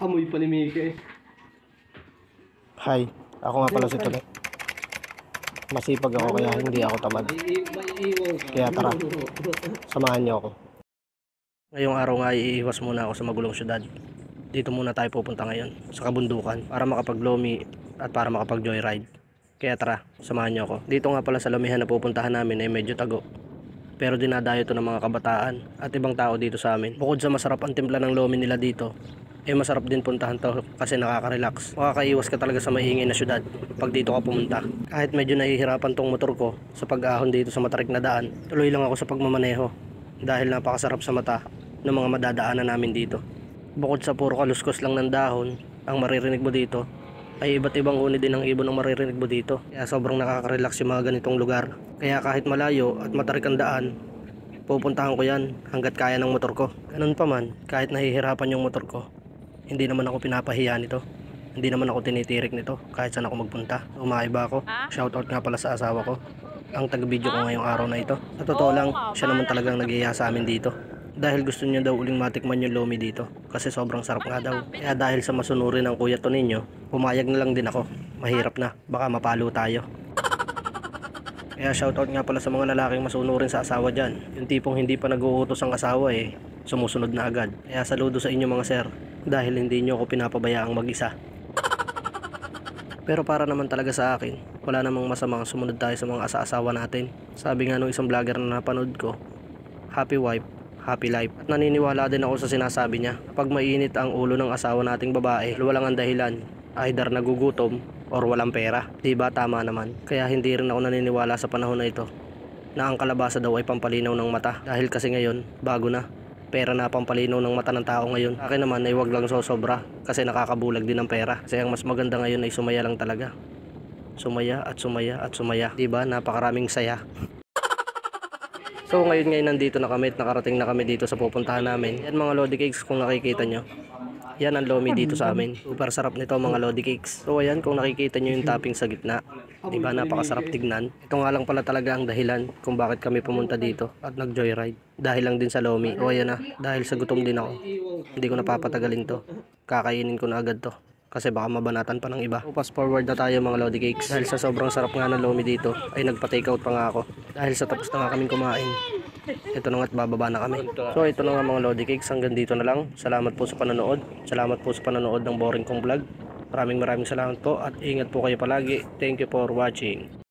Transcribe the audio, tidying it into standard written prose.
Amoy pa ni Mika eh. Hi, ako nga pala si Tole. Masipag ako kaya hindi ako tamad. Kaya tara, samahan niyo ako. Ngayong araw nga iiwas muna ako sa magulong syudad. Dito muna tayo pupunta ngayon sa kabundukan para makapag-lomi at para makapag-joyride. Kaya tara, samahan niyo ako. Dito nga pala sa lomihan na pupuntahan namin ay medyo tago. Pero dinadayo to ng mga kabataan at ibang tao dito sa amin. Bukod sa masarap ang timpla ng lomi nila dito, masarap din puntahan to kasi nakaka-relax. Makakaiwas ka talaga sa maingay na syudad pag dito ka pumunta. Kahit medyo nahihirapan tong motor ko sa pag-ahon dito sa matarik na daan, tuloy lang ako sa pagmamaneho dahil napakasarap sa mata ng mga madadaanan namin dito. Bukod sa puro kaluskos lang ng dahon, ang maririnig mo dito ay iba't ibang uni din ng ibon ang maririnig mo dito. Kaya sobrang nakaka-relax yung mga ganitong lugar. Kaya kahit malayo at matarik ang daan, pupuntahan ko yan hanggat kaya ng motor ko. Ganun pa man, kahit nahihirapan yung motor ko, hindi naman ako pinapahiya nito. Hindi naman ako tinitirik nito kahit saan ako magpunta. Umaiba ako. Shoutout nga pala sa asawa ko, ang taga-video ko ngayong araw na ito. Sa totoo lang, siya naman talagang nag-iiya sa amin dito. Dahil gusto niya daw uling matikman yung lomi dito kasi sobrang sarap nga daw. Kaya dahil sa masunurin ng kuya to ninyo, pumayag na lang din ako. Mahirap na, baka mapalo tayo. Kaya shoutout nga pala sa mga lalaking masunurin sa asawa dyan. Yung tipong hindi pa nag-uutos ang asawa sumusunod na agad. Kaya saludo sa inyo mga sir, dahil hindi nyo ako pinapabayaang mag-isa. Pero para naman talaga sa akin, wala namang masamang sumunod tayo sa mga asa-asawa natin. Sabi nga nung isang vlogger na napanood ko, happy wife, happy life. At naniniwala din ako sa sinasabi niya. Kapag mainit ang ulo ng asawa nating babae, walang ang dahilan, either nagugutom or walang pera. Diba tama naman? Kaya hindi rin ako naniniwala sa panahon na ito na ang kalabasa daw ay pampalinaw ng mata. Dahil kasi ngayon, bago na. Pera na pampalinaw ng mata ng tao ngayon. Sa akin naman ay wag lang sosobra kasi nakakabulag din ng pera. Kasi ang mas maganda ngayon ay sumaya lang talaga. Sumaya at sumaya at sumaya. Diba? Napakaraming saya. So ngayon nandito na kami at nakarating na kami dito sa pupuntahan namin. Yan mga Lodi Cakes kung nakikita nyo. Yan ang lomi dito sa amin. Super sarap nito mga Lodi Cakes. So ayan kung nakikita nyo yung topping sa gitna. Diba napakasarap tignan. Ito nga lang pala talaga ang dahilan kung bakit kami pumunta dito at nag-joyride. Dahil lang din sa lomi. So ayan na, dahil sa gutom din ako. Hindi ko napapatagalin to. Kakainin ko na agad to. Kasi baka mabanatan pa ng iba. So, fast forward na tayo mga Lodi Cakes. Dahil sa sobrang sarap nga ng lomi dito, ay nagpa-takeout pa nga ako. Dahil sa tapos na nga kaming kumain. Ito na nga at bababa na kami. So ito na nga mga Lodi Cakes, hanggang dito na lang. Salamat po sa panonood. Salamat po sa panonood ng boring kong vlog. Maraming salamat po at ingat po kayo palagi. Thank you for watching.